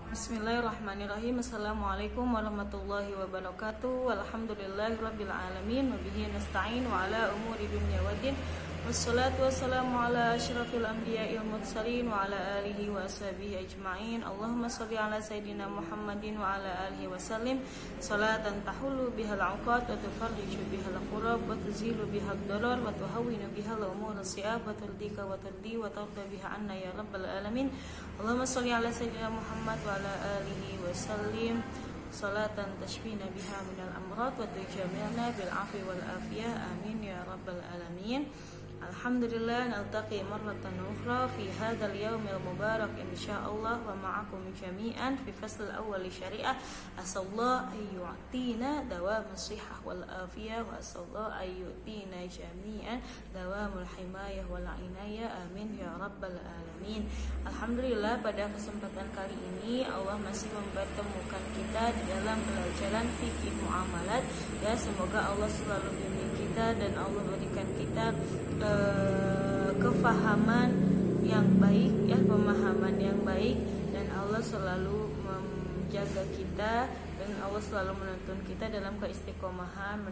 Bismillahirrahmanirrahim. Assalamualaikum warahmatullahi wabarakatuh. Walhamdulillahirabbil alamin wa bihi nasta'in wa ala umuri dunya waddin. Wassalatu wassalamu ala asyrafil anbiya'il mursalin wa ala alihi wa ashabihi ajma'in. Allahumma shalli ala sayidina Muhammadin wa ala alihi wa sallim salatan tahullu bihal 'uqad wa tufarriju bihal qurab wa tuzilu bihal darar wa tuhawwinu bihal umur si'ab wa turdika wa turdi wa tarda biha anna ya rabbal alamin. Allahumma shalli ala sayidina Muhammad wa ala alihi wa sallim salatan tashfina biha minal amrad wa tujamilna bil afwi wal afiyah amin ya rabbal alamin. Alhamdulillah naltaqi marratan ukhra fi hadzal yaumil mubarak insyaallah wa ma'akum jami'an fi fasl awwal syariah. Asallahu ayyu'tina dawam as-sihah wal afiyah wa asallahu ayyu'tina jami'an dawamul himayah wal inayah amin ya rabbal alamin. Alhamdulillah, pada kesempatan kali ini Allah masih mempertemukan kita di dalam pelajaran fikih muamalat. Ya, semoga Allah selalu bimbing kita dan Allah berikan kita kefahaman yang baik, ya, pemahaman yang baik, dan Allah selalu menjaga kita dan Allah selalu menuntun kita dalam keistiqomahan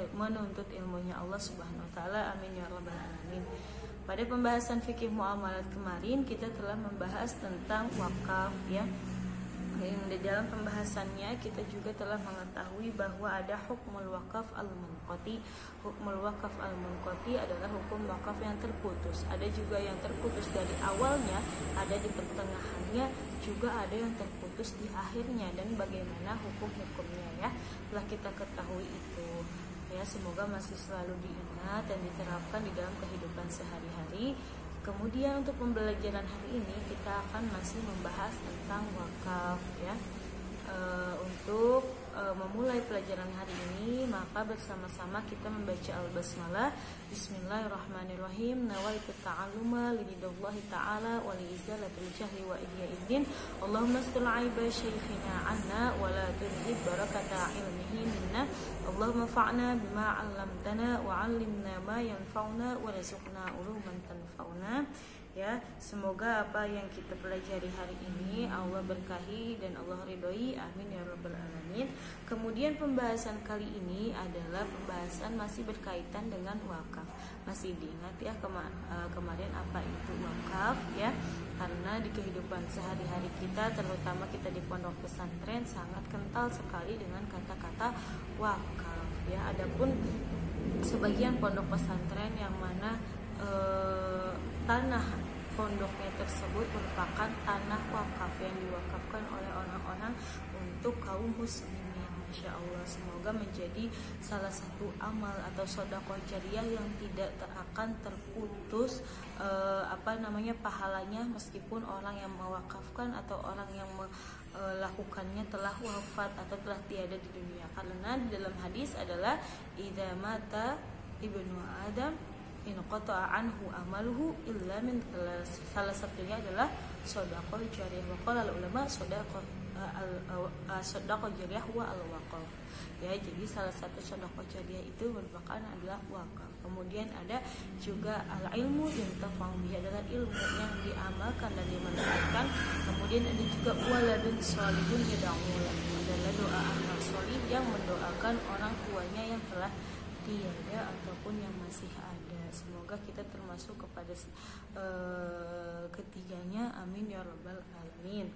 menuntut ilmunya Allah Subhanahu wa taala. Amin ya rabbal alamin. Pada pembahasan fikih muamalat kemarin kita telah membahas tentang wakaf, ya. Di dalam pembahasannya kita juga telah mengetahui bahwa ada hukmul wakaf al-munqati. Hukmul wakaf al-munqati adalah hukum wakaf yang terputus. Ada juga yang terputus dari awalnya, ada di pertengahannya, juga ada yang terputus di akhirnya, dan bagaimana hukum-hukumnya, ya, telah kita ketahui itu. Ya, semoga masih selalu diingat dan diterapkan di dalam kehidupan sehari-hari. Kemudian untuk pembelajaran hari ini kita akan masih membahas tentang wakaf, ya. Untuk memulai pelajaran hari ini, maka bersama-sama kita membaca al-basmalah. Bismillahirrahmanirrahim. Nawaitu ta'alluma lillahi ta'ala wa liizalatil jahli wa ihyaiddin. Allahumma astur aiba syekhina anna wa la tunhib barakata ilmihi minna. Allahumma fa'na bima 'allamtana wa 'allimna ma yanfa'una wa rizqna uluman tanfa'una. Ya, semoga apa yang kita pelajari hari ini Allah berkahi dan Allah ridhoi, amin ya rabbal alamin. Kemudian pembahasan kali ini adalah pembahasan masih berkaitan dengan wakaf. Masih diingat, ya, kemarin apa itu wakaf, ya, karena di kehidupan sehari-hari kita, terutama kita di pondok pesantren, sangat kental sekali dengan kata-kata wakaf, ya. Adapun sebagian pondok pesantren yang mana tanah pondoknya tersebut merupakan tanah wakaf yang diwakafkan oleh orang-orang untuk kaum muslimin. Masya Allah, semoga menjadi salah satu amal atau sedekah jariyah yang tidak akan terputus pahalanya, meskipun orang yang mewakafkan atau orang yang melakukannya telah wafat atau telah tiada di dunia. Karena di dalam hadis adalah idza mata ibnu adam in qata'a anhu amaluhu illa min thalas. Salah satunya adalah shadaqah jariyah. Wa qala ulama shadaqah jariyah wa al-waqaf. Ya, jadi salah satu shadaqah jariyah itu merupakan adalah wakaf. Kemudian ada juga al-ilmu yuntafa'u bihi, adalah ilmu yang diamalkan dan dimanfaatkan. Kemudian ada juga waladun shalihun yad'u lahu, adalah doa anak salih yang mendoakan orang tuanya yang telah tiada ataupun yang masih ada. Semoga kita termasuk kepada ketiganya, amin ya rabbal alamin.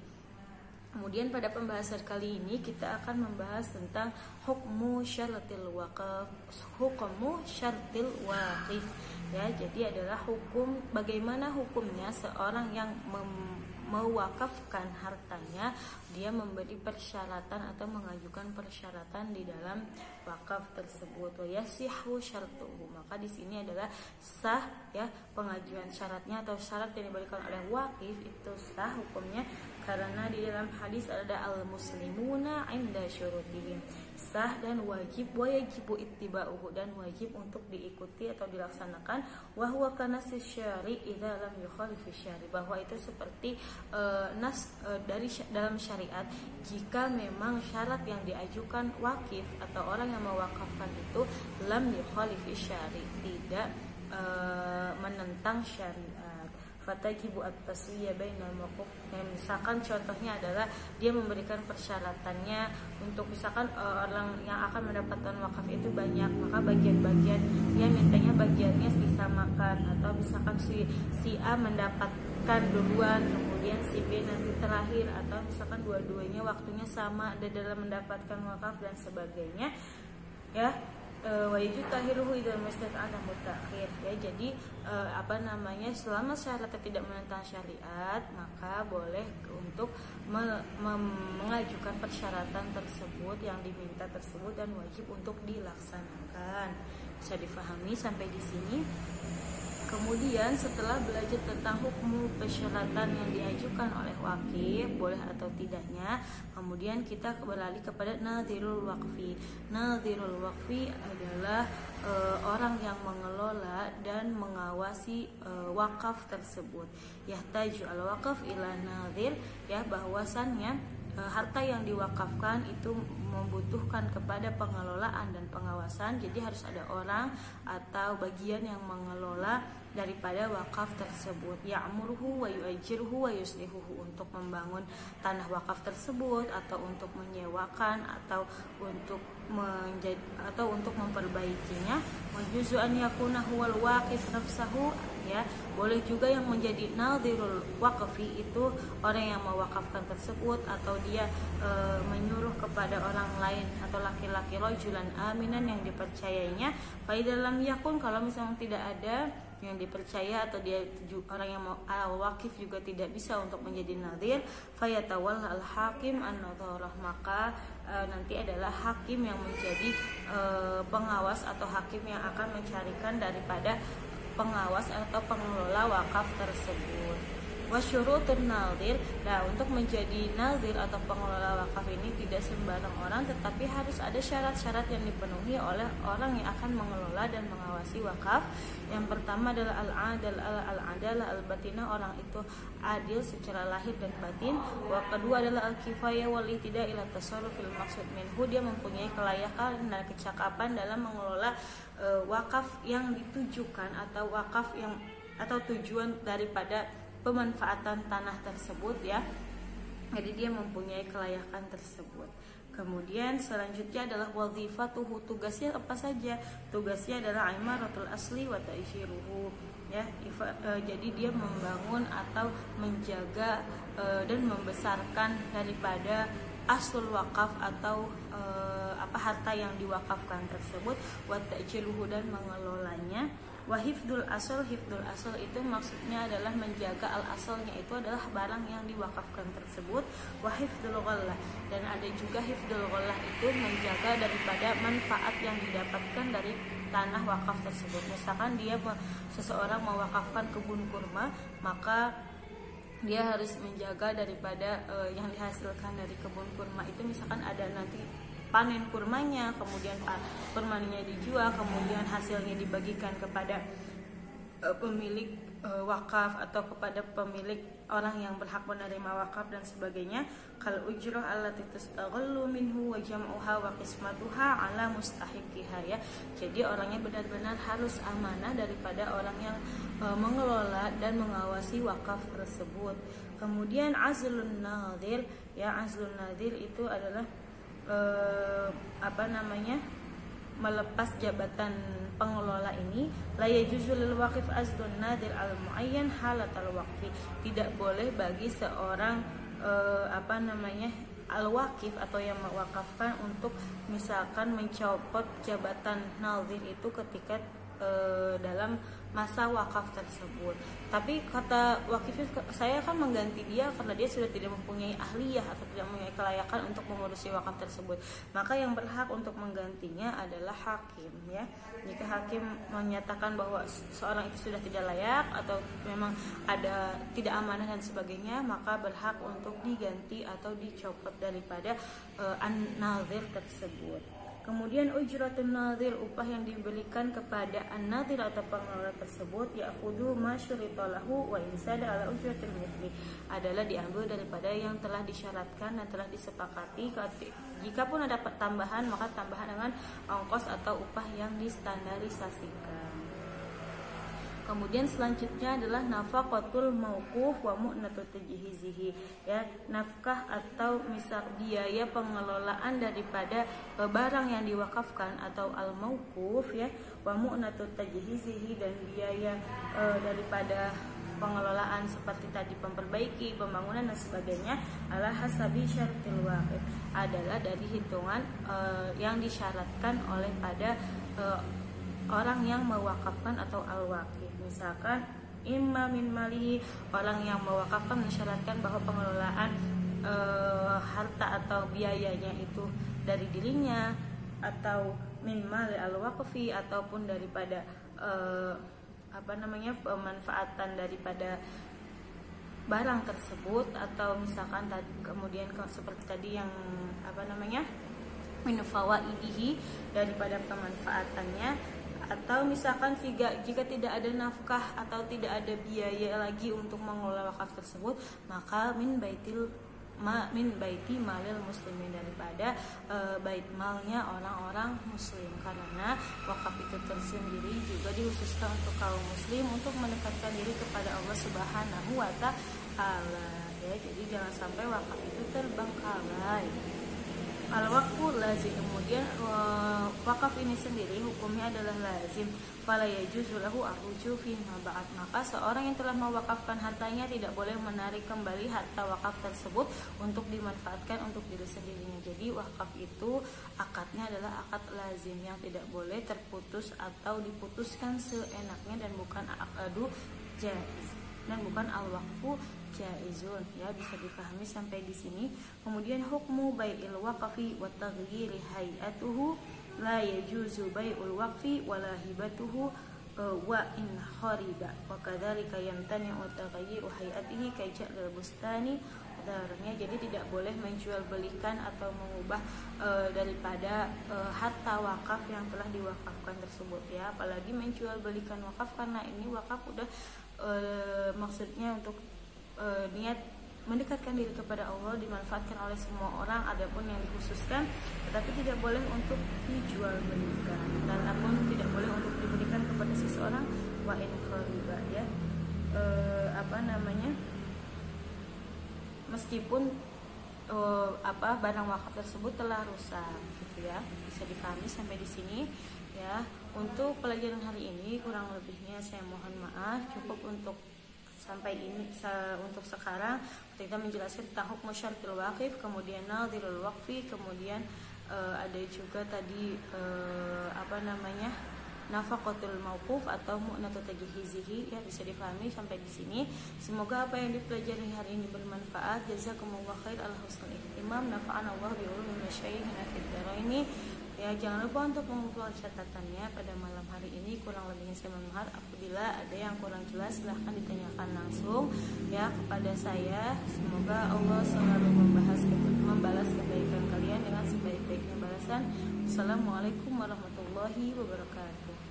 Kemudian pada pembahasan kali ini kita akan membahas tentang hukmu syartil waqaf, hukmu syartil waqif, ya. Jadi adalah hukum, bagaimana hukumnya seorang yang mewakafkan hartanya, dia memberi persyaratan atau mengajukan persyaratan di dalam wakaf tersebut. Wa yasihu syartuhu, maka di sini adalah sah, ya, pengajuan syaratnya atau syarat yang diberikan oleh wakif itu sah hukumnya, karena di dalam hadis ada al-muslimuna 'inda syurutihim, sah dan wajib, wa yajibu ittiba'uhu, dan wajib untuk diikuti atau dilaksanakan, wa huwa kanasis syari' idza lam yukhalif syari', bahwa itu seperti dari dalam syariat, jika memang syarat yang diajukan wakif atau orang yang mewakafkan itu lam yukhalif syari', tidak menentang syariat. fatajibu at-taswiyah bainal mawquf. Misalkan contohnya adalah dia memberikan persyaratannya untuk misalkan orang yang akan mendapatkan wakaf itu banyak, maka bagian-bagian dia mintanya bagiannya disamakan, atau misalkan si A mendapatkan duluan kemudian si B nanti terakhir, atau misalkan dua-duanya waktunya sama ada dalam mendapatkan wakaf dan sebagainya ya. Wajib tahiruhu idal masjid ada mutakhir ya. Jadi selama syaratnya tidak menentang syariat, maka boleh untuk mengajukan persyaratan tersebut yang diminta tersebut dan wajib untuk dilaksanakan. Bisa difahami sampai di sini? Kemudian setelah belajar tentang hukum persyaratan yang diajukan oleh wakif, boleh atau tidaknya, kemudian kita beralih kepada nadhirul waqfi. Nadhirul waqfi adalah orang yang mengelola dan mengawasi wakaf tersebut. Yahtaju al-waqf ila nadhir, ya, bahwasannya harta yang diwakafkan itu membutuhkan kepada pengelolaan dan pengawasan. Jadi harus ada orang atau bagian yang mengelola daripada wakaf tersebut, ya'muruhu wa yu'ajjiruhu wa yuslihuhu, untuk membangun tanah wakaf tersebut atau untuk menyewakan atau untuk memperbaikinya. Wa juzu an yakuna huwal waqif nafsahu, ya, boleh juga yang menjadi nadhirul waqfi itu orang yang mewakafkan tersebut, atau dia menyuruh kepada orang lain atau laki-laki rajulan aminan yang dipercayainya. Fa dalam yakun, kalau misalnya tidak ada yang dipercaya atau dia orang yang wakif juga tidak bisa untuk menjadi nadhir, fayatawal al hakim an-nadharah, maka nanti adalah hakim yang menjadi pengawas atau hakim yang akan mencarikan daripada pengawas atau pengelola wakaf tersebut. Wasyurutun nadhir, nah untuk menjadi nadhir atau pengelola wakaf ini tidak sembarang orang, tetapi harus ada syarat-syarat yang dipenuhi oleh orang yang akan mengelola dan mengawasi wakaf. Yang pertama adalah al-adalah al-batinah, orang itu adil secara lahir dan batin. Wa kedua adalah al-kifayah wal ihtida ila tasarrufil maqsud minhu, dia mempunyai kelayakan dan kecakapan dalam mengelola wakaf yang ditujukan atau wakaf yang atau tujuan daripada pemanfaatan tanah tersebut, ya. Jadi dia mempunyai kelayakan tersebut. Kemudian selanjutnya adalah wazifatuhu, tugasnya apa saja? Tugasnya adalah imaratul asli wa ta'ishiruhu, ya. Jadi dia membangun atau menjaga dan membesarkan daripada aslul wakaf atau harta yang diwakafkan tersebut, wa ta'jiluhu, dan mengelolanya. Wa hifdul asal, hifdul asal itu maksudnya adalah menjaga al asalnya, itu adalah barang yang diwakafkan tersebut. Wa hifdul ghallah, dan ada juga hifdul ghallah itu menjaga daripada manfaat yang didapatkan dari tanah wakaf tersebut. Misalkan seseorang mewakafkan kebun kurma, maka dia harus menjaga daripada yang dihasilkan dari kebun kurma itu, misalkan ada nanti panen kurmanya, kemudian kurmanya dijual, kemudian hasilnya dibagikan kepada pemilik wakaf atau kepada pemilik orang yang berhak menerima wakaf dan sebagainya. Kal ujrah allati tastaghallu minhu wa jam'uha wa qismatuha ala mustahiqiha, ya. Jadi orangnya benar-benar harus amanah daripada orang yang mengelola dan mengawasi wakaf tersebut. Kemudian azlun nadhir, ya, azlun nadhir itu adalah melepas jabatan pengelola ini. La yajuzu lil waqif azlun nadhir al muayyan halatal waqfi, tidak boleh bagi seorang al waqif atau yang mewakafkan untuk misalkan mencopot jabatan nadhir itu ketika dalam masa wakaf tersebut. Tapi kata wakifnya, saya akan mengganti dia karena dia sudah tidak mempunyai ahliyah atau tidak mempunyai kelayakan untuk mengurusi wakaf tersebut. Maka yang berhak untuk menggantinya adalah hakim, ya. Jika hakim menyatakan bahwa seorang itu sudah tidak layak atau memang ada tidak amanah dan sebagainya, maka berhak untuk diganti atau dicopot daripada an-nadhir tersebut. Kemudian ujratun nadhir, upah yang diberikan kepada an-nadhir atau pengelola tersebut, ya'khudhu ma syurita lahu wa insada ala ujratil mithli, adalah diambil daripada yang telah disyaratkan dan telah disepakati. Jikapun ada tambahan, maka tambahan dengan ongkos atau upah yang distandarisasikan. Kemudian selanjutnya adalah nafaqatul mauquf wa mu'natut tajhizihi, ya, nafkah atau misal biaya pengelolaan daripada barang yang diwakafkan atau al mauquf, ya, wa mu'natut tajhizihi, dan biaya daripada pengelolaan seperti tadi memperbaiki, pembangunan dan sebagainya, ala hasabi syartil waqif, adalah dari hitungan yang disyaratkan oleh pada orang yang mewakafkan atau al-waqif. Misalkan imma min malihi, orang yang mewakafkan mensyaratkan bahwa pengelolaan harta atau biayanya itu dari dirinya, atau min mali al-waqfi, ataupun daripada pemanfaatan daripada barang tersebut, atau misalkan tadi kemudian seperti tadi yang min fawaidihi, daripada pemanfaatannya, atau misalkan jika tidak ada nafkah atau tidak ada biaya lagi untuk mengelola wakaf tersebut, maka min baiti malil muslimin, daripada bait malnya orang-orang muslim, karena wakaf itu tersendiri juga dikhususkan untuk kaum muslim untuk mendekatkan diri kepada Allah Subhanahu wa taala, ya. Jadi jangan sampai wakaf itu terbengkalai. Al-waqfu lazim, kemudian wakaf ini sendiri hukumnya adalah lazim, fala yajuzu lahu ar-ruju' fi ma ba'd, maka seorang yang telah mewakafkan hartanya tidak boleh menarik kembali harta wakaf tersebut untuk dimanfaatkan untuk diri sendirinya. Jadi wakaf itu akadnya adalah akad lazim yang tidak boleh terputus atau diputuskan seenaknya, dan bukan akadu jaiz, dan bukan al-waqfu jaizun, ya. Bisa dipahami sampai di sini. Kemudian hukmu bai'il waqfi wa taghyiri hay'atuhu, la yajuzu bai'ul waqfi wa la hibatuhu wa in khariba, wa kadzalika yamtani'u taghyiru hay'atihi ka ja'lil bustani darnya. Jadi tidak boleh menjual belikan atau mengubah daripada harta wakaf yang telah diwakafkan tersebut, ya. Apalagi menjual belikan wakaf, karena ini wakaf udah maksudnya untuk niat mendekatkan diri kepada Allah, dimanfaatkan oleh semua orang, adapun yang dikhususkan tetapi tidak boleh untuk dijual belikan, dan pun tidak boleh untuk diberikan kepada seseorang, wa in khariba, ya. Meskipun barang wakaf tersebut telah rusak, gitu, ya. Bisa dipahami sampai di sini, ya. Untuk pelajaran hari ini kurang lebihnya saya mohon maaf. Cukup untuk sampai ini untuk sekarang kita menjelaskan tentang hukum syartil waqif, kemudian nadhirul waqfi, kemudian ada juga tadi nafaqatul mauquf atau mu'natut tajhizihi, ya. Bisa dipahami sampai di sini. Semoga apa yang dipelajari hari ini bermanfaat. Jazakumullah khair ala husnul ihtimam. Nafa'ana Allah bi ulumil masyayikhina fid dharaini. Ya, jangan lupa untuk mengumpulkan catatannya pada malam hari ini. Kurang lebihnya saya mohon maaf. Apabila ada yang kurang jelas silahkan ditanyakan langsung, ya, kepada saya. Semoga Allah selalu membalas kebaikan kalian dengan sebaik-baiknya balasan. Assalamualaikum warahmatullahi wabarakatuh.